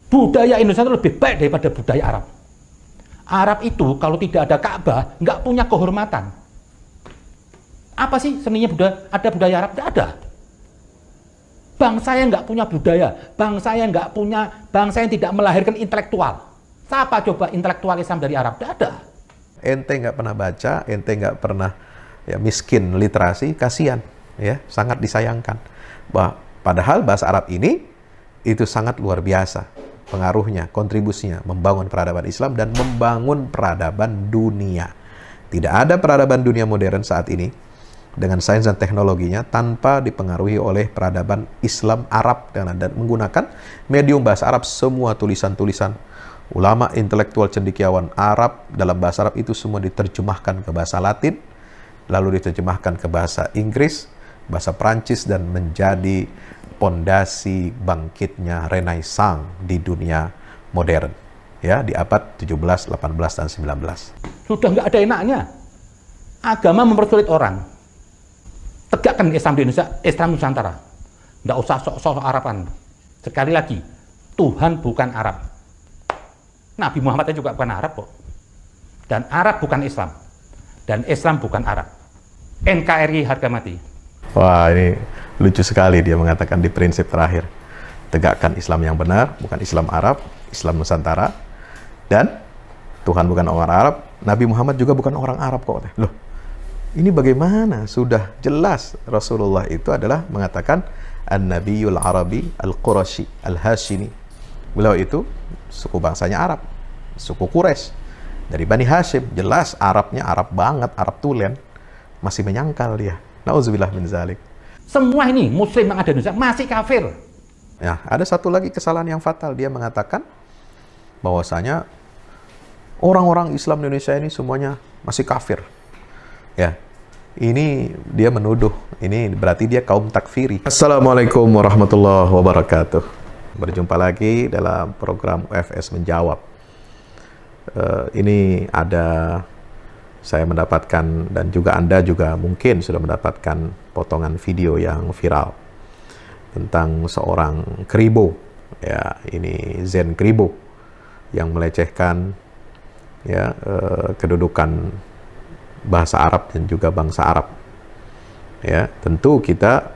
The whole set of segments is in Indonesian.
Budaya Indonesia itu lebih baik daripada budaya Arab. Arab itu kalau tidak ada Ka'bah, nggak punya kehormatan. Apa sih seninya budaya? Ada budaya Arab? Tidak ada. Bangsa yang nggak punya budaya, bangsa yang tidak melahirkan intelektual. Siapa coba intelektual Islam dari Arab? Tidak ada. Ente nggak pernah baca, ente nggak pernah ya, miskin literasi, kasihan, ya, sangat disayangkan. Padahal bahasa Arab ini itu sangat luar biasa pengaruhnya, kontribusinya membangun peradaban Islam dan membangun peradaban dunia. Tidak ada peradaban dunia modern saat ini dengan sains dan teknologinya tanpa dipengaruhi oleh peradaban Islam Arab dan menggunakan medium bahasa Arab. Semua tulisan-tulisan ulama intelektual cendekiawan Arab dalam bahasa Arab itu semua diterjemahkan ke bahasa Latin, lalu diterjemahkan ke bahasa Inggris, bahasa Prancis, dan menjadi pondasi bangkitnya Renaissance di dunia modern, ya, di abad 17, 18, dan 19. Sudah nggak ada enaknya. Agama mempersulit orang. Tegakkan Islam di Indonesia, Islam Nusantara. Nggak usah sok-sok Araban. Sekali lagi, Tuhan bukan Arab. Nabi Muhammad juga bukan Arab kok. Dan Arab bukan Islam. Dan Islam bukan Arab. NKRI harga mati. Wah, ini lucu sekali dia mengatakan di prinsip terakhir. Tegakkan Islam yang benar, bukan Islam Arab, Islam Nusantara. Dan Tuhan bukan orang Arab, Nabi Muhammad juga bukan orang Arab kok. Loh, ini bagaimana? Sudah jelas Rasulullah itu adalah mengatakan An-Nabiyul Arabi Al-Qurashi Al-Hashimi. Beliau itu suku bangsanya Arab, suku Quraisy, dari Bani Hashim. Jelas Arabnya Arab banget, Arab tulen. Masih menyangkal dia. Nauzubillah min zalik. Semua ini Muslim yang ada di Indonesia masih kafir. Ya, ada satu lagi kesalahan yang fatal. Dia mengatakan bahwasanya orang-orang Islam di Indonesia ini semuanya masih kafir. Ya, ini dia menuduh. Ini berarti dia kaum takfiri. Assalamualaikum warahmatullahi wabarakatuh. Berjumpa lagi dalam program UFS Menjawab. Ini ada saya mendapatkan, dan juga Anda juga mungkin sudah mendapatkan potongan video yang viral tentang seorang kribo, ya, ini Zen Kribo yang melecehkan, ya, kedudukan bahasa Arab dan juga bangsa Arab. Ya, tentu kita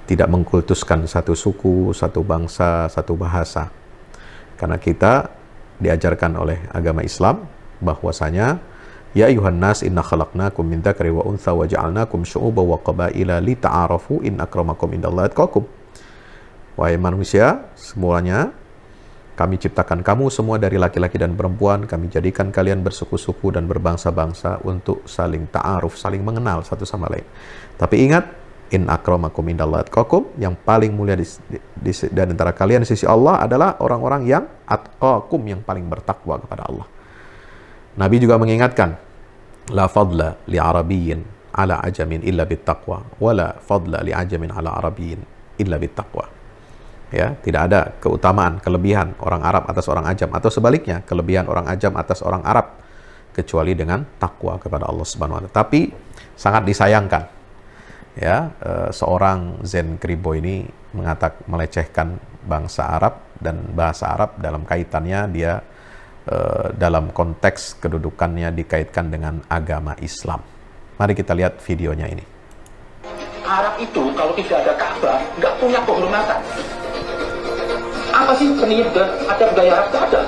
tidak mengkultuskan satu suku, satu bangsa, satu bahasa, karena kita diajarkan oleh agama Islam bahwasanya ya ayuhan nas inna khalaqnakum min dzakari wa untha wa ja'alnakum syu'uban wa qabaila lita'arafu in akramakum indallahi atqakum. Wahai manusia semuanya, kami ciptakan kamu semua dari laki-laki dan perempuan, kami jadikan kalian bersuku-suku dan berbangsa-bangsa untuk saling ta'aruf, saling mengenal satu sama lain. Tapi ingat, in akramakum indallahi atqakum, yang paling mulia di antara kalian di sisi Allah adalah orang-orang yang atqakum, yang paling bertakwa kepada Allah. Nabi juga mengingatkan, la fadla li arabiyyin ala ajamin illa bittaqwa, wa la fadla li ajamin ala arabiyyin illa bittaqwa. Ya, tidak ada keutamaan, kelebihan orang Arab atas orang Ajam, atau sebaliknya, kelebihan orang Ajam atas orang Arab, kecuali dengan takwa kepada Allah Subhanahu wa Ta'ala. Tapi sangat disayangkan, ya, seorang Zen Kribo ini melecehkan bangsa Arab dan bahasa Arab dalam kaitannya dia dalam konteks kedudukannya dikaitkan dengan agama Islam. Mari kita lihat videonya ini. Arab itu kalau tidak ada Ka'bah nggak punya kehormatan. Apa sih seninya ada budaya Arab? Tidak ada.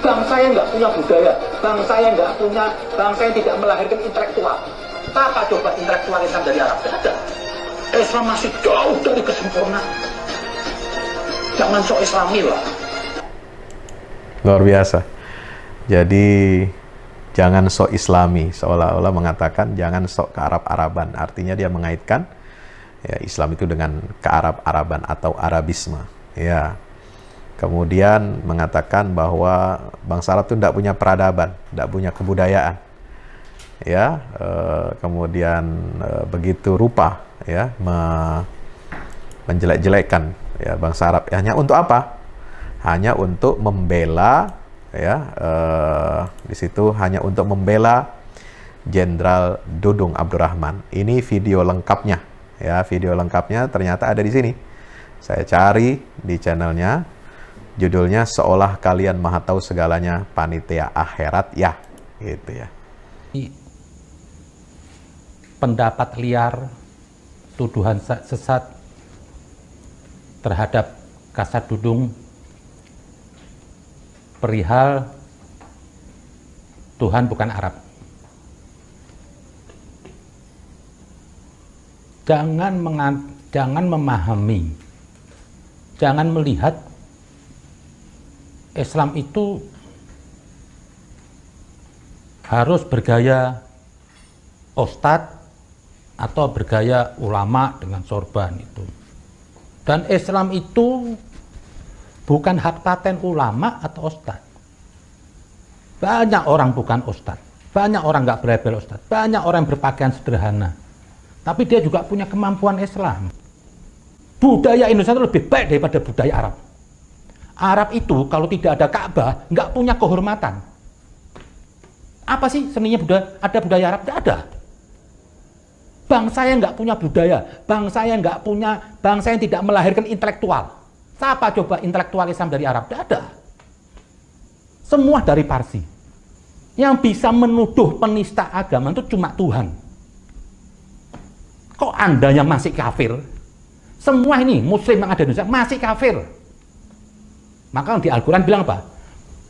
Bangsa yang nggak punya budaya, bangsa yang tidak melahirkan intelektual. Apa coba intelektual Islam dari Arab? Tidak ada. Islam masih jauh dari kesempurnaan. Jangan sok Islami lah. Luar biasa. Jadi jangan sok Islami, seolah-olah mengatakan jangan sok ke Arab-Araban. Artinya dia mengaitkan, ya, Islam itu dengan kearab-araban atau Arabisme. Ya. Kemudian mengatakan bahwa bangsa Arab itu tidak punya peradaban, tidak punya kebudayaan. Ya, kemudian begitu rupa, ya, menjelek-jelekkan, ya, bangsa Arab. Hanya untuk apa? Hanya untuk membela, ya, di situ hanya untuk membela Jenderal Dudung Abdurrahman. Ini video lengkapnya, ya, video lengkapnya ternyata ada di sini. Saya cari di channelnya Judulnya Seolah Kalian Maha Tahu Segalanya, Panitia Akhirat ya, gitu ya. Pendapat liar, tuduhan sesat terhadap Kasat Dudung perihal Tuhan bukan Arab. Jangan memahami, jangan melihat Islam itu harus bergaya ustadz atau bergaya ulama dengan sorban itu. Dan Islam itu bukan hak paten ulama atau ustadz. Banyak orang bukan ustadz, banyak orang nggak berlabel ustadz, banyak orang yang berpakaian sederhana, tapi dia juga punya kemampuan Islam. Budaya Indonesia itu lebih baik daripada budaya Arab. Arab itu kalau tidak ada Ka'bah nggak punya kehormatan. Apa sih seninya ada budaya Arab? Tidak ada. Bangsa yang nggak punya budaya, bangsa yang tidak melahirkan intelektual. Siapa coba intelektual Islam dari Arab? Tidak ada. Semua dari Parsi. Yang bisa menuduh penista agama itu cuma Tuhan. Kok Anda yang masih kafir? Semua ini Muslim yang ada di Indonesia masih kafir. Maka di Al-Quran bilang apa?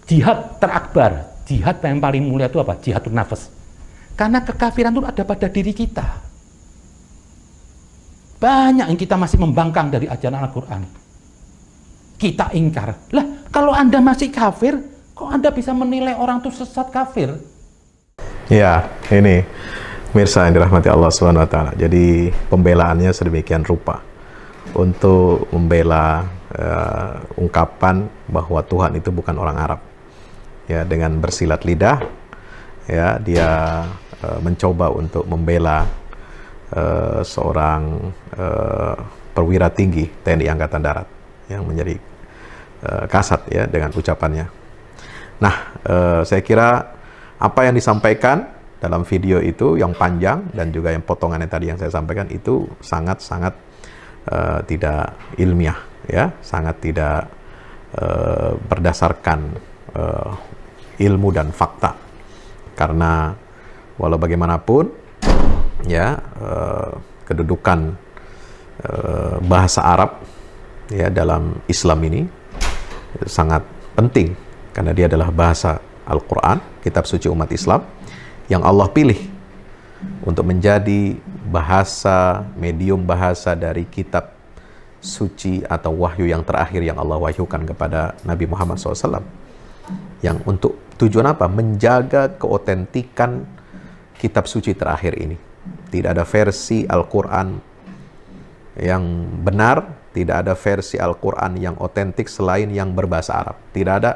Jihad terakbar, jihad yang paling mulia itu apa? Jihadun nafas. Karena kekafiran itu ada pada diri kita. Banyak yang kita masih membangkang dari ajaran Al-Quran. Kita ingkar. Lah, kalau Anda masih kafir, kok Anda bisa menilai orang itu sesat kafir? Ya, ini pemirsa yang dirahmati Allah SWT. Jadi pembelaannya sedemikian rupa untuk membela ungkapan bahwa Tuhan itu bukan orang Arab. Ya, dengan bersilat lidah, ya dia mencoba untuk membela seorang perwira tinggi TNI Angkatan Darat yang menjadi kasat ya dengan ucapannya. Nah, saya kira apa yang disampaikan dalam video itu yang panjang dan juga yang potongannya tadi yang saya sampaikan itu sangat-sangat tidak ilmiah, ya, sangat tidak berdasarkan ilmu dan fakta. Karena walau bagaimanapun, ya, kedudukan bahasa Arab ya dalam Islam ini sangat penting karena dia adalah bahasa Al-Quran, kitab suci umat Islam yang Allah pilih untuk menjadi bahasa, medium bahasa dari kitab suci atau wahyu yang terakhir yang Allah wahyukan kepada Nabi Muhammad SAW. Yang untuk tujuan apa? Menjaga keotentikan kitab suci terakhir ini. Tidak ada versi Al-Quran yang benar, tidak ada versi Al-Quran yang otentik selain yang berbahasa Arab. Tidak ada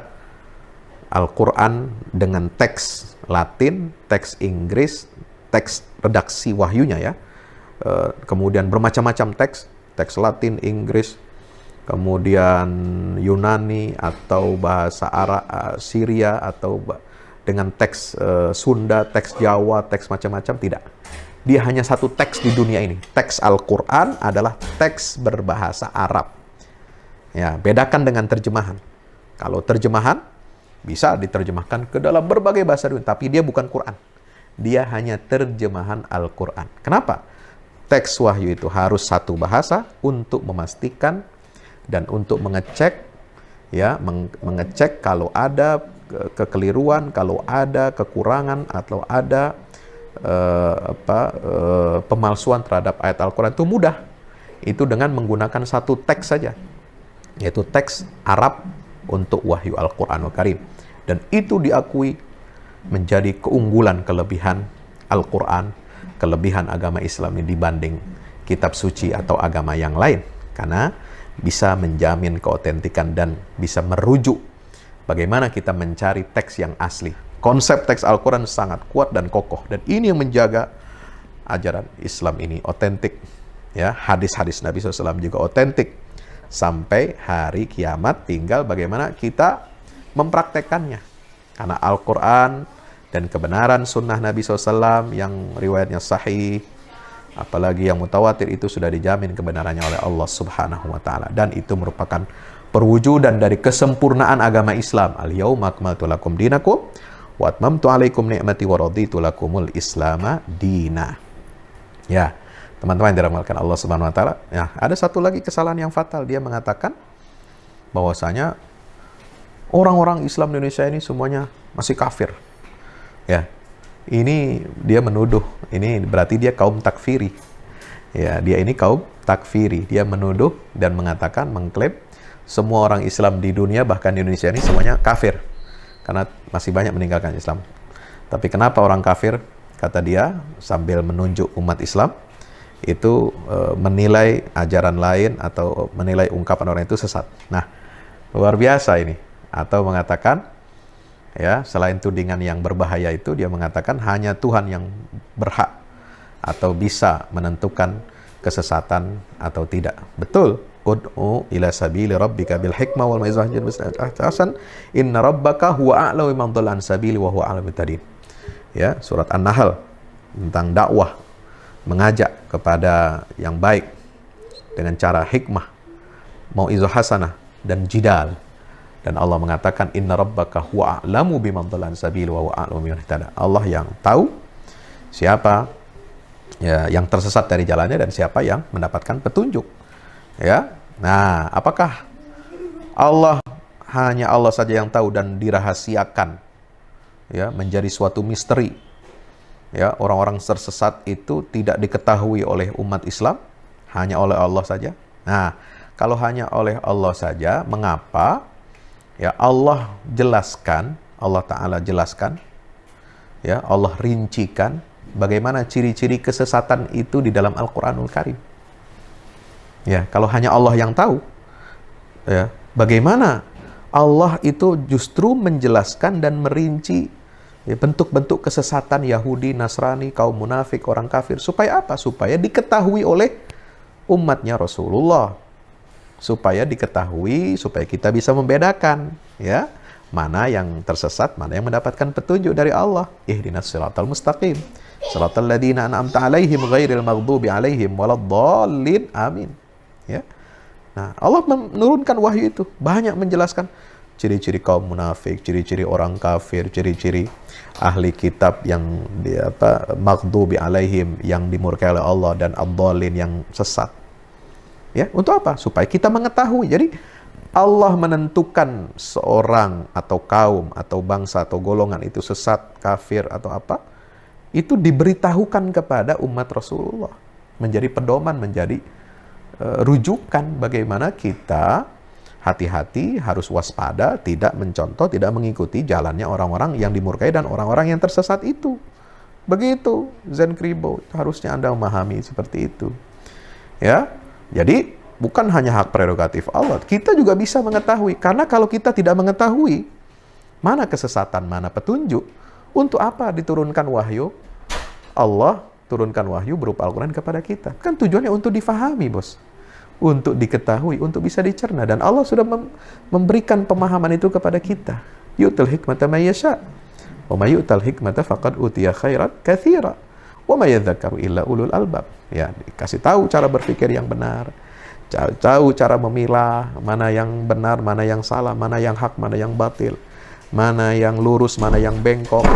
Al-Quran dengan teks Latin, teks Inggris, teks redaksi wahyunya ya. Kemudian bermacam-macam teks Latin, Inggris, kemudian Yunani atau bahasa Arab, Syria atau dengan teks Sunda, teks Jawa, teks macam-macam, tidak. Dia hanya satu teks di dunia ini. Teks Al-Quran adalah teks berbahasa Arab. Ya, bedakan dengan terjemahan. Kalau terjemahan bisa diterjemahkan ke dalam berbagai bahasa dunia, tapi dia bukan Quran. Dia hanya terjemahan Al-Quran. Kenapa? Teks wahyu itu harus satu bahasa untuk memastikan dan untuk mengecek, ya, mengecek kalau ada kekeliruan, kalau ada kekurangan atau ada pemalsuan terhadap ayat Al-Quran itu mudah. Itu dengan menggunakan satu teks saja, yaitu teks Arab untuk wahyu Al-Quranul Karim. Dan itu diakui menjadi keunggulan kelebihan Al-Quran, kelebihan agama Islam ini dibanding kitab suci atau agama yang lain. Karena bisa menjamin keotentikan dan bisa merujuk bagaimana kita mencari teks yang asli. Konsep teks Al-Quran sangat kuat dan kokoh. Dan ini yang menjaga ajaran Islam ini otentik. Ya, hadis-hadis Nabi SAW juga otentik. Sampai hari kiamat tinggal bagaimana kita mempraktekannya. Karena Al-Quran dan kebenaran sunnah Nabi SAW yang riwayatnya sahih, apalagi yang mutawatir, itu sudah dijamin kebenarannya oleh Allah Subhanahu wa Ta'ala. Dan itu merupakan perwujudan dari kesempurnaan agama Islam. Al-yauma akmaltu lakum dinakum wa atmamtu alaikum ni'mati wa raditu lakumul islama dina. Ya, teman-teman yang dirahmatkan Allah Subhanahu wa taala. Ya, ada satu lagi kesalahan yang fatal. Dia mengatakan bahwasanya orang-orang Islam di Indonesia ini semuanya masih kafir. Ya. Ini dia menuduh, ini berarti dia kaum takfiri. Ya, dia ini kaum takfiri. Dia menuduh dan mengatakan, mengklaim semua orang Islam di dunia, bahkan di Indonesia ini semuanya kafir. Karena masih banyak meninggalkan Islam. Tapi kenapa orang kafir, kata dia, sambil menunjuk umat Islam, itu menilai ajaran lain atau menilai ungkapan orang itu sesat. Nah, luar biasa ini. Atau mengatakan, ya, selain tudingan yang berbahaya itu, dia mengatakan hanya Tuhan yang berhak atau bisa menentukan kesesatan atau tidak. Betul. Ud'u ila sabili rabbika bil hikmah wal mau'izatil hasan inna rabbaka huwa a'lamu biman dhalla an sabili wa huwa a'lamu bit-tahdin. Ya, surat An-Nahl tentang dakwah, mengajak kepada yang baik dengan cara hikmah, mau'izah hasanah dan jidal. Dan Allah mengatakan inna rabbaka huwa a'lamu biman dhalla an sabili wa huwa a'lamu biman ihtada. Allah yang tahu siapa ya yang tersesat dari jalannya dan siapa yang mendapatkan petunjuk. Ya. Nah, apakah hanya Allah saja yang tahu dan dirahasiakan, ya, menjadi suatu misteri? Ya, orang-orang tersesat itu tidak diketahui oleh umat Islam, hanya oleh Allah saja. Nah, kalau hanya oleh Allah saja, mengapa ya Allah jelaskan, Allah Ta'ala jelaskan, ya, Allah rincikan bagaimana ciri-ciri kesesatan itu di dalam Al-Quranul Karim. Ya, kalau hanya Allah yang tahu, ya, bagaimana Allah itu justru menjelaskan dan merinci ya, bentuk-bentuk kesesatan Yahudi, Nasrani, kaum munafik, orang kafir. Supaya apa? Supaya diketahui oleh umatnya Rasulullah. Supaya diketahui, supaya kita bisa membedakan, ya, mana yang tersesat, mana yang mendapatkan petunjuk dari Allah. Ihdinas siratal mustaqim, siratal ladzina an'amta 'alaihim ghairil maghdubi 'alaihim waladdallin. Amin. Ya. Nah, Allah menurunkan wahyu itu, banyak menjelaskan ciri-ciri kaum munafik, ciri-ciri orang kafir, ciri-ciri ahli kitab yang maghdubi 'alaihim, yang dimurkai oleh Allah, dan ad-dallin, yang sesat. Ya, untuk apa? Supaya kita mengetahui. Jadi Allah menentukan seorang atau kaum atau bangsa atau golongan itu sesat, kafir atau apa, itu diberitahukan kepada umat Rasulullah, menjadi pedoman, menjadi rujukan bagaimana kita hati-hati, harus waspada, tidak mencontoh, tidak mengikuti jalannya orang-orang yang dimurkai dan orang-orang yang tersesat itu. Begitu Zen Kribo, harusnya Anda memahami seperti itu. Ya, jadi bukan hanya hak prerogatif Allah, kita juga bisa mengetahui. Karena kalau kita tidak mengetahui mana kesesatan, mana petunjuk, untuk apa diturunkan wahyu? Allah turunkan wahyu berupa Al-Quran kepada kita. Kan tujuannya untuk difahami, bos. Untuk diketahui, untuk bisa dicerna. Dan Allah sudah memberikan pemahaman itu kepada kita. Yu'til hikmata may yasha. Wa may yu'tal hikmata faqad utiya khairat katsira. Wa may yadhakkaru illa ulul albab. Ya, dikasih tahu cara berpikir yang benar. Tahu cara memilah mana yang benar, mana yang salah, mana yang hak, mana yang batil. Mana yang lurus, mana yang bengkok.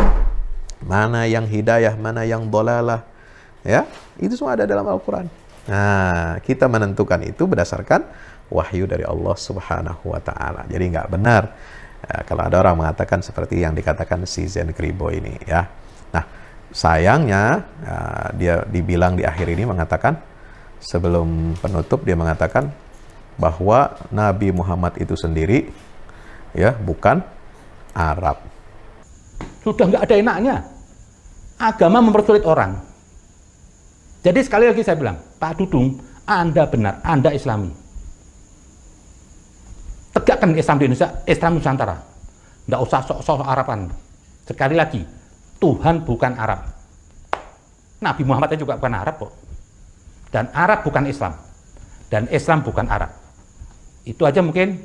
Mana yang hidayah, mana yang dolalah. Ya, itu semua ada dalam Al-Quran. Nah, kita menentukan itu berdasarkan wahyu dari Allah Subhanahu wa Ta'ala. Jadi nggak benar ya, kalau ada orang mengatakan seperti yang dikatakan si Zen Kribo ini, ya. Nah, sayangnya ya, dia dibilang di akhir ini mengatakan, sebelum penutup dia mengatakan bahwa Nabi Muhammad itu sendiri ya bukan Arab. Sudah nggak ada enaknya. Agama mempersulit orang. Jadi sekali lagi saya bilang, Pak Dudung, Anda benar, Anda Islami. Tegakkan Islam di Indonesia, Islam Nusantara. Nggak usah sok-sok Araban. Sekali lagi, Tuhan bukan Arab. Nabi Muhammad juga bukan Arab kok. Dan Arab bukan Islam. Dan Islam bukan Arab. Itu aja mungkin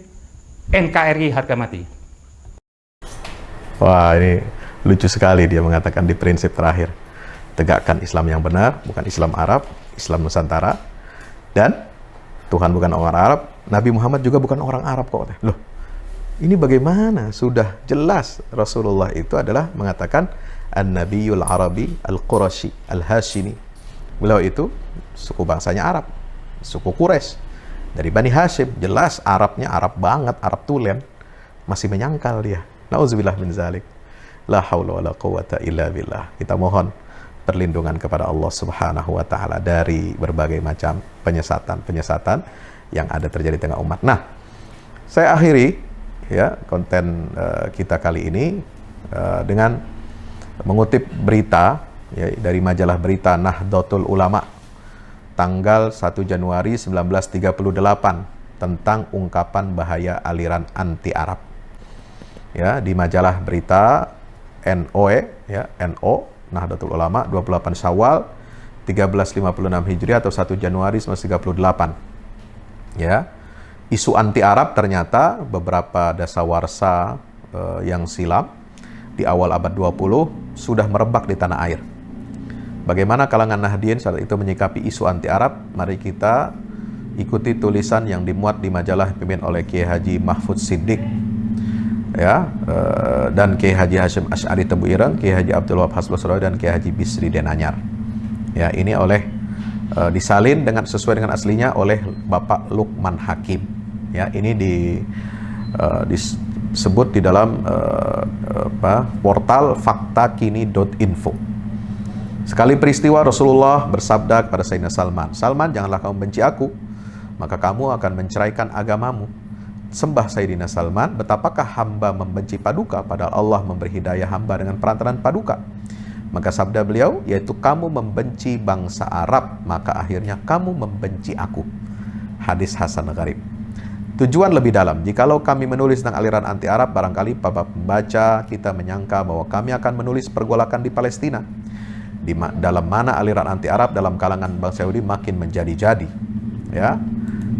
NKRI harga mati. Wah, ini lucu sekali dia mengatakan di prinsip terakhir. Tegakkan Islam yang benar, bukan Islam Arab, Islam Nusantara, dan Tuhan bukan orang Arab, Nabi Muhammad juga bukan orang Arab kok. Loh, ini bagaimana? Sudah jelas Rasulullah itu adalah mengatakan An-Nabiyul Arabi Al-Qurashi Al-Hashimi. Beliau itu suku bangsanya Arab, suku Quraisy, dari Bani Hashim. Jelas Arabnya Arab banget, Arab tulen. Masih menyangkal dia. Nauzubillah min zalik. La haula wala quwata illa billah. Kita mohon perlindungan kepada Allah Subhanahu wa taala dari berbagai macam penyesatan yang ada terjadi di tengah umat. Nah, saya akhiri ya konten kita kali ini dengan mengutip berita ya, dari majalah berita Nahdlatul Ulama tanggal 1 Januari 1938 tentang ungkapan bahaya aliran anti Arab. Ya, di majalah berita NOE ya, NO Nahdlatul Ulama 28 Syawal 1356 Hijriah atau 1 Januari 1938. Ya, isu anti Arab ternyata beberapa dasawarsa yang silam di awal abad 20 sudah merebak di tanah air. Bagaimana kalangan Nahdien saat itu menyikapi isu anti Arab? Mari kita ikuti tulisan yang dimuat di majalah dipimpin oleh Kiai Haji Mahfud Siddiq ya, dan Kiai Haji Hashim Asy'ari Tebu Ireng, Kiai Haji Abdul Wahab Hasbulsoroy, dan Kiai Haji Bisri Denanyar. Ya, ini disalin sesuai dengan aslinya oleh Bapak Lukman Hakim. Ya, ini disebut di dalam portal faktakini.info. Sekali peristiwa Rasulullah bersabda kepada Sayyidina Salman, "Salman, janganlah kamu benci aku, maka kamu akan menceraikan agamamu." Sembah Sayyidina Salman, betapakah hamba membenci paduka padahal Allah memberi hidayah hamba dengan perantaraan paduka? Maka sabda beliau, yaitu kamu membenci bangsa Arab, maka akhirnya kamu membenci aku. Hadis Hasan Gharib. Tujuan lebih dalam, jikalau kami menulis tentang aliran anti Arab, barangkali para pembaca kita menyangka bahwa kami akan menulis pergolakan di Palestina, dalam mana aliran anti Arab dalam kalangan bangsa Yahudi makin menjadi-jadi. Ya,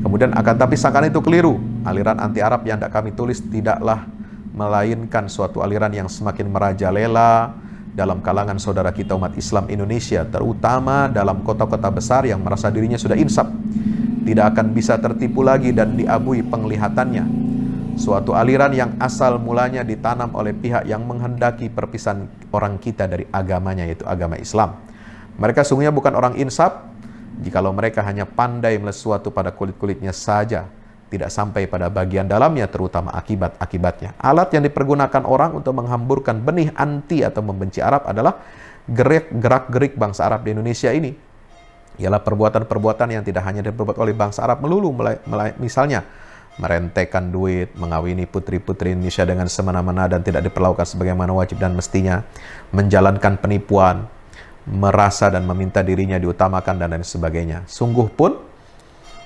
kemudian tapi sangkaan itu keliru. Aliran anti Arab yang hendak kami tulis tidaklah melainkan suatu aliran yang semakin merajalela dalam kalangan saudara kita umat Islam Indonesia, terutama dalam kota-kota besar yang merasa dirinya sudah insaf, tidak akan bisa tertipu lagi dan diabui penglihatannya. Suatu aliran yang asal mulanya ditanam oleh pihak yang menghendaki perpisahan orang kita dari agamanya, yaitu agama Islam. Mereka sungguhnya bukan orang insaf jikalau mereka hanya pandai melihat sesuatu pada kulit-kulitnya saja, tidak sampai pada bagian dalamnya, terutama akibat-akibatnya. Alat yang dipergunakan orang untuk menghamburkan benih anti atau membenci Arab adalah gerak-gerik bangsa Arab di Indonesia ini. Ialah perbuatan-perbuatan yang tidak hanya diperbuat oleh bangsa Arab melulu, misalnya merentekan duit, mengawini putri-putri Indonesia dengan semena-mena dan tidak diperlakukan sebagaimana wajib dan mestinya, menjalankan penipuan, merasa dan meminta dirinya diutamakan, dan lain sebagainya. Sungguh pun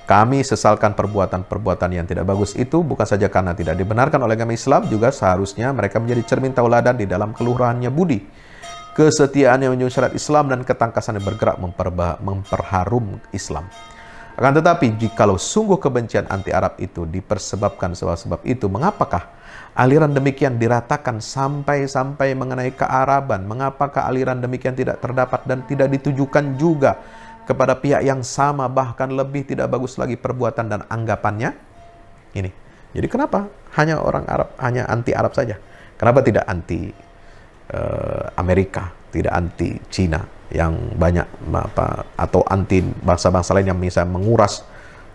kami sesalkan perbuatan-perbuatan yang tidak bagus itu, bukan saja karena tidak dibenarkan oleh agama Islam, juga seharusnya mereka menjadi cermin tauladan di dalam keluhurannya budi, kesetiaan yang menjunjung syariat Islam, dan ketangkasan yang bergerak memperharum Islam. Akan tetapi, jikalau sungguh kebencian anti Arab itu dipersebabkan sebab itu, mengapakah aliran demikian diratakan sampai mengenai kearaban? Mengapakah aliran demikian tidak terdapat dan tidak ditujukan juga kepada pihak yang sama, bahkan lebih tidak bagus lagi perbuatan dan anggapannya? Ini. Jadi kenapa hanya orang Arab, hanya anti Arab saja? Kenapa tidak anti Amerika, tidak anti Cina yang banyak atau anti bangsa-bangsa lain yang bisa menguras,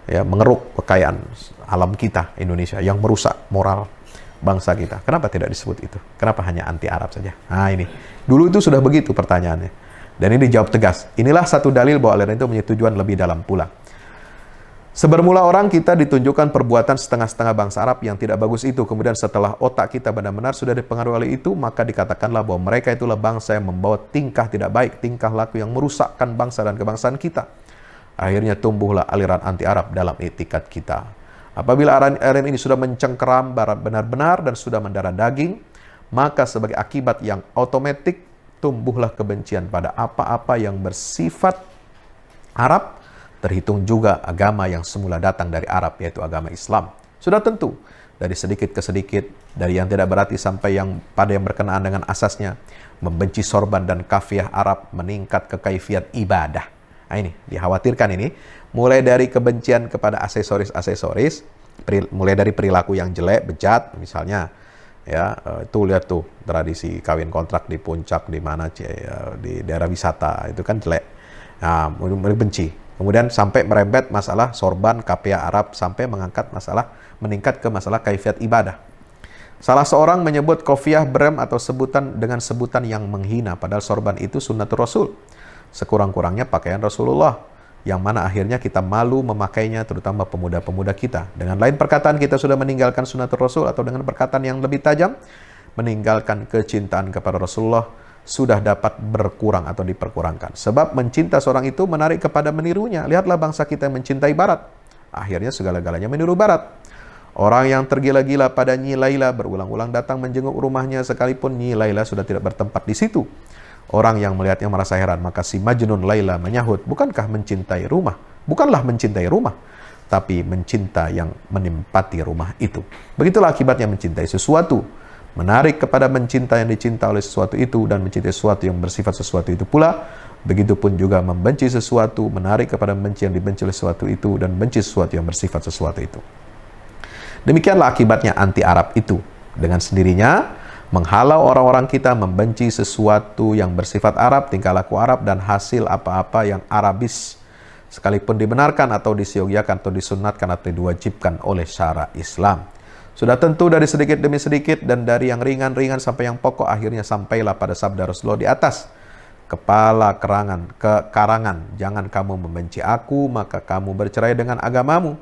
ya, mengeruk kekayaan alam kita Indonesia yang merusak moral bangsa kita? Kenapa tidak disebut itu? Kenapa hanya anti Arab saja? Nah, ini. Dulu itu sudah begitu pertanyaannya. Dan ini dijawab tegas. Inilah satu dalil bahwa aliran itu punya tujuan lebih dalam pula. Sebermula orang kita ditunjukkan perbuatan setengah-setengah bangsa Arab yang tidak bagus itu. Kemudian setelah otak kita benar-benar sudah dipengaruhi oleh itu, maka dikatakanlah bahwa mereka itulah bangsa yang membawa tingkah tidak baik, tingkah laku yang merusakkan bangsa dan kebangsaan kita. Akhirnya tumbuhlah aliran anti Arab dalam etikat kita. Apabila aliran ini sudah mencengkeram benar-benar dan sudah mendarah daging, maka sebagai akibat yang otomatis tumbuhlah kebencian pada apa-apa yang bersifat Arab, terhitung juga agama yang semula datang dari Arab, yaitu agama Islam. Sudah tentu, dari sedikit ke sedikit, dari yang tidak berarti sampai yang pada yang berkenaan dengan asasnya, membenci sorban dan kafiah Arab meningkat ke kaifiat ibadah. Nah, ini dikhawatirkan ini, mulai dari kebencian kepada aksesoris-aksesoris, mulai dari perilaku yang jelek, bejat, misalnya, ya, itu lihat tuh tradisi kawin kontrak di puncak, di mana, di daerah wisata, itu kan jelek. Nah, mulai benci. Kemudian sampai merembet masalah sorban, KPA Arab, sampai meningkat ke masalah kaifiat ibadah. Salah seorang menyebut kofiah brem atau dengan sebutan yang menghina, padahal sorban itu sunnatul Rasul. Sekurang-kurangnya pakaian Rasulullah, yang mana akhirnya kita malu memakainya, terutama pemuda-pemuda kita. Dengan lain perkataan, kita sudah meninggalkan sunnatul Rasul, atau dengan perkataan yang lebih tajam, meninggalkan kecintaan kepada Rasulullah sudah dapat berkurang atau diperkurangkan. Sebab mencinta seorang itu menarik kepada menirunya. Lihatlah bangsa kita yang mencintai Barat. Akhirnya segala-galanya meniru Barat. Orang yang tergila-gila pada Nyi Laila berulang-ulang datang menjenguk rumahnya, sekalipun Nyi Laila sudah tidak bertempat di situ. Orang yang melihatnya merasa heran, maka si Majnun Laila menyahut, bukanlah mencintai rumah, tapi mencinta yang menempati rumah itu. Begitulah akibatnya mencintai sesuatu. Menarik kepada mencinta yang dicinta oleh sesuatu itu, dan mencintai sesuatu yang bersifat sesuatu itu pula. Begitupun juga membenci sesuatu, menarik kepada membenci yang dibenci oleh sesuatu itu, dan benci sesuatu yang bersifat sesuatu itu. Demikianlah akibatnya anti-Arab itu. Dengan sendirinya, menghalau orang-orang kita membenci sesuatu yang bersifat Arab, tingkah laku Arab, dan hasil apa-apa yang Arabis, sekalipun dibenarkan atau disiogiakan atau disunatkan atau diwajibkan oleh syara Islam. Sudah tentu dari sedikit demi sedikit, dan dari yang ringan-ringan sampai yang pokok, akhirnya sampailah pada sabda Rasulullah di atas. Kepala karangan, jangan kamu membenci aku, maka kamu bercerai dengan agamamu.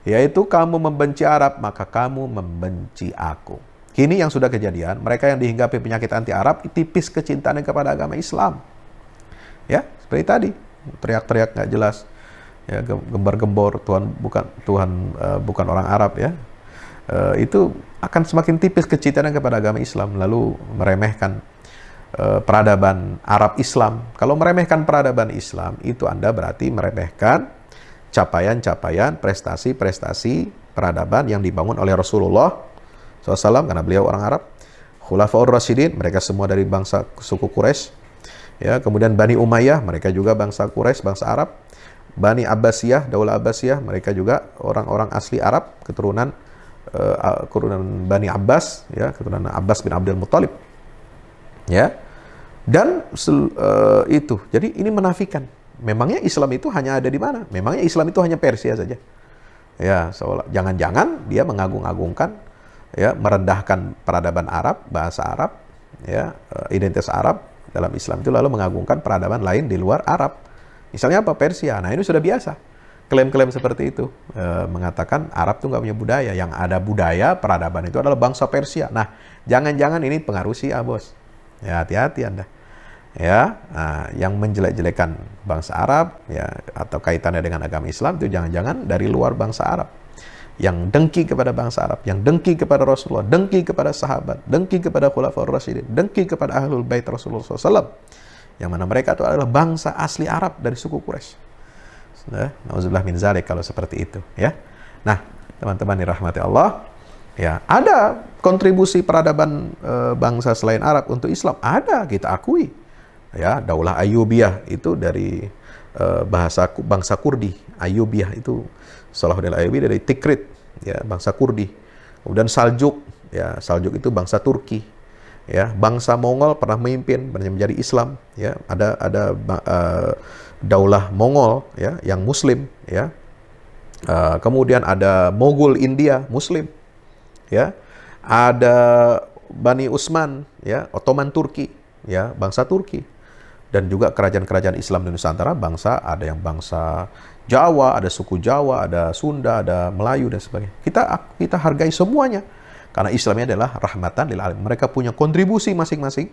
Yaitu kamu membenci Arab, maka kamu membenci aku. Kini yang sudah kejadian, mereka yang dihinggapi penyakit anti-Arab, tipis kecintaannya kepada agama Islam. Ya, seperti tadi, teriak-teriak nggak jelas, ya, gembar-gembor, Tuhan bukan orang Arab, ya. Itu akan semakin tipis kecintaan kepada agama Islam, lalu meremehkan peradaban Arab Islam. Kalau meremehkan peradaban Islam, itu Anda berarti meremehkan capaian-capaian, prestasi-prestasi peradaban yang dibangun oleh Rasulullah SAW, karena beliau orang Arab. Khulafaur Rasyidin, mereka semua dari bangsa suku Quraisy. Ya, kemudian Bani Umayyah, mereka juga bangsa Quraisy, bangsa Arab. Bani Abbasiyah, Daulah Abbasiyah, mereka juga orang-orang asli Arab, keturunan Bani Abbas, ya, keturunan Abbas bin Abdul Muttalib, ya. Dan itu, jadi ini menafikan. Memangnya Islam itu hanya ada di mana? Memangnya Islam itu hanya Persia saja? Ya, jangan-jangan dia mengagung-agungkan, ya, merendahkan peradaban Arab, bahasa Arab, ya, identitas Arab dalam Islam itu, lalu mengagungkan peradaban lain di luar Arab. Misalnya apa? Persia. Nah, ini sudah biasa. Klaim-klaim seperti itu, mengatakan Arab itu nggak punya budaya. Yang ada budaya, peradaban itu adalah bangsa Persia. Nah, jangan-jangan ini pengaruh Syiah, bos. Ya, hati-hati Anda. Ya, yang menjelek-jelekan bangsa Arab, ya, atau kaitannya dengan agama Islam, itu jangan-jangan dari luar bangsa Arab. Yang dengki kepada bangsa Arab, yang dengki kepada Rasulullah, dengki kepada sahabat, dengki kepada Khulafaur Rasyidin, dengki kepada Ahlul Bait Rasulullah SAW. Yang mana mereka itu adalah bangsa asli Arab dari suku Quraisy. Nauzubillah min zalik kalau seperti itu, ya. Nah, teman-teman dirahmati Allah, ya, ada kontribusi peradaban bangsa selain Arab untuk Islam, ada, kita akui. Ya, Daulah Ayyubiyah itu dari bangsa Kurdi. Ayyubiyah itu Salahuddin Ayyubi dari Tikrit, ya, bangsa Kurdi. Kemudian Saljuk, ya, Saljuk itu bangsa Turki. Ya, bangsa Mongol pernah memimpin menjadi Islam, ya. Ada Daulah Mongol, ya, yang Muslim, ya. Kemudian ada Mogul India Muslim, ya. Ada Bani Utsman, ya, Ottoman Turki, ya, bangsa Turki. Dan juga kerajaan-kerajaan Islam di Nusantara, ada yang bangsa Jawa, ada suku Jawa, ada Sunda, ada Melayu dan sebagainya. Kita hargai semuanya karena Islamnya adalah rahmatan lil alamin. Mereka punya kontribusi masing-masing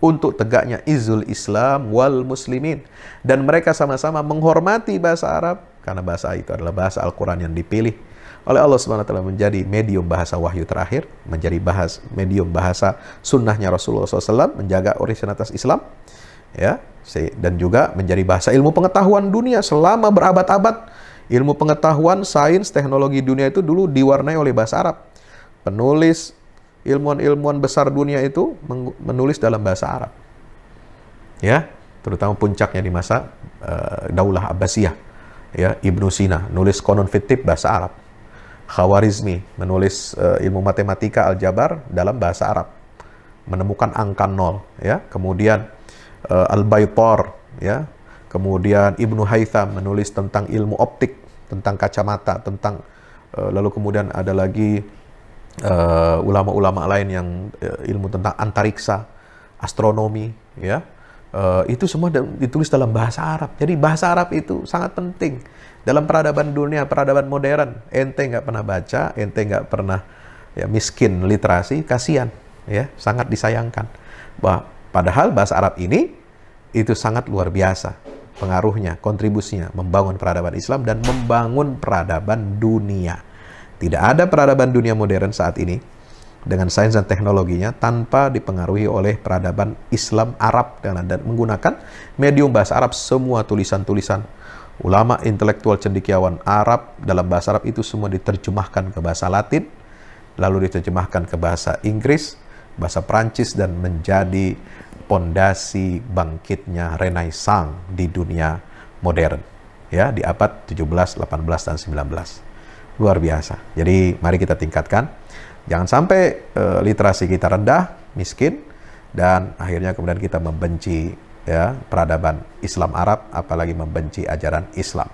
untuk tegaknya izul Islam wal muslimin, dan mereka sama-sama menghormati bahasa Arab karena bahasa itu adalah bahasa Al-Qur'an yang dipilih oleh Allah Subhanahu wa taala menjadi medium bahasa wahyu terakhir, menjadi medium bahasa sunnahnya Rasulullah SAW, menjaga originalitas Islam, ya, dan juga menjadi bahasa ilmu pengetahuan dunia selama berabad-abad. Ilmu pengetahuan, sains, teknologi dunia itu dulu diwarnai oleh bahasa Arab. Penulis ilmuwan-ilmuwan besar dunia itu menulis dalam bahasa Arab. Ya, terutama puncaknya di masa Daulah Abbasiyah. Ya, Ibnu Sina nulis Qanun Fittib bahasa Arab. Khawarizmi menulis ilmu matematika aljabar dalam bahasa Arab, menemukan angka 0, ya. Kemudian Al-Baitar, ya. Kemudian Ibnu Haytham menulis tentang ilmu optik, tentang kacamata, tentang lalu kemudian ada lagi ulama-ulama lain yang ilmu tentang antariksa, astronomi, ya. Itu semua ditulis dalam bahasa Arab. Jadi bahasa Arab itu sangat penting dalam peradaban dunia, peradaban modern. Ente nggak pernah baca, ente nggak pernah ya miskin literasi, kasihan, ya, sangat disayangkan. Padahal bahasa Arab ini itu sangat luar biasa pengaruhnya, kontribusinya membangun peradaban Islam dan membangun peradaban dunia. Tidak ada peradaban dunia modern saat ini dengan sains dan teknologinya tanpa dipengaruhi oleh peradaban Islam Arab dan menggunakan medium bahasa Arab. Semua tulisan-tulisan ulama intelektual cendekiawan Arab dalam bahasa Arab itu semua diterjemahkan ke bahasa Latin, lalu diterjemahkan ke bahasa Inggris, bahasa Prancis, dan menjadi pondasi bangkitnya Renaissance di dunia modern, ya, di abad 17, 18, dan 19. Luar biasa. Jadi mari kita tingkatkan. Jangan sampai literasi kita rendah, miskin, dan akhirnya kemudian kita membenci, ya, peradaban Islam Arab, apalagi membenci ajaran Islam.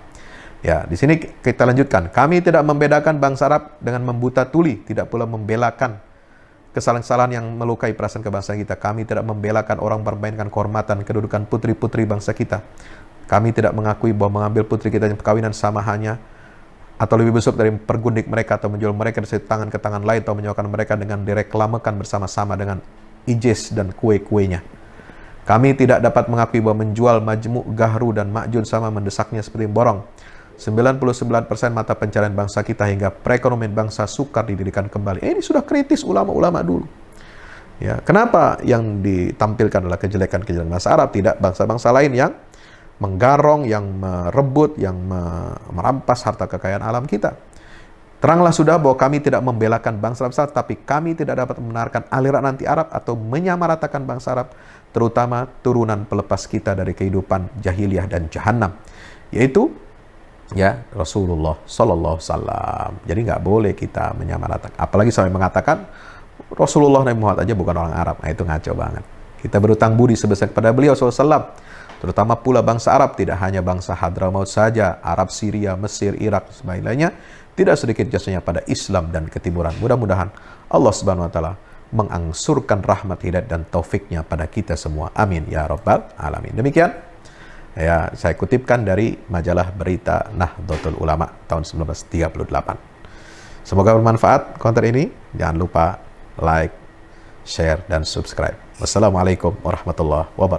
Ya, di sini kita lanjutkan. Kami tidak membedakan bangsa Arab dengan membuta tuli, tidak pula membelakan kesalahan-kesalahan yang melukai perasaan kebangsaan kita. Kami tidak membelakan orang mempermainkan kehormatan kedudukan putri-putri bangsa kita. Kami tidak mengakui bahwa mengambil putri kita yang perkawinan sama hanya atau lebih besar dari pergundik mereka atau menjual mereka dari tangan ke tangan lain atau menyewakan mereka dengan direklamakan bersama-sama dengan ijaz dan kue-kuenya. Kami tidak dapat mengakui bahwa menjual Majmu', Gahru, dan Ma'jun sama mendesaknya seperti borong. 99% mata pencarian bangsa kita hingga perekonomian bangsa sukar didirikan kembali. Ini sudah kritis ulama-ulama dulu. Ya, kenapa yang ditampilkan adalah kejelekan-kejelekan bangsa Arab, tidak bangsa-bangsa lain yang menggarong, yang merebut, yang merampas harta kekayaan alam kita. Teranglah sudah bahwa kami tidak membelakan bangsa-bangsa, tapi kami tidak dapat membenarkan aliran anti Arab atau menyamaratakan bangsa Arab, terutama turunan pelepas kita dari kehidupan jahiliyah dan jahanam, yaitu ya Rasulullah Sallallahu Alaihi Wasallam. Jadi nggak boleh kita menyamaratakan, apalagi sampai mengatakan Rasulullah Nabi Muhammad aja bukan orang Arab. Nah, itu ngaco banget. Kita berutang budi sebesar kepada beliau SAW, terutama pula bangsa Arab, tidak hanya bangsa Hadramaut saja, Arab, Syria, Mesir, Irak, sebagainya, tidak sedikit jasanya pada Islam dan ketimuran. Mudah-mudahan Allah Subhanahu Wa Taala mengangsurkan rahmat, hidayat, dan taufiknya pada kita semua. Amin ya Rabbal Alamin. Demikian ya saya kutipkan dari majalah berita Nahdlatul Ulama tahun 1938. Semoga bermanfaat konten ini. Jangan lupa like, share, dan subscribe. Wassalamualaikum warahmatullahi wabarakatuh.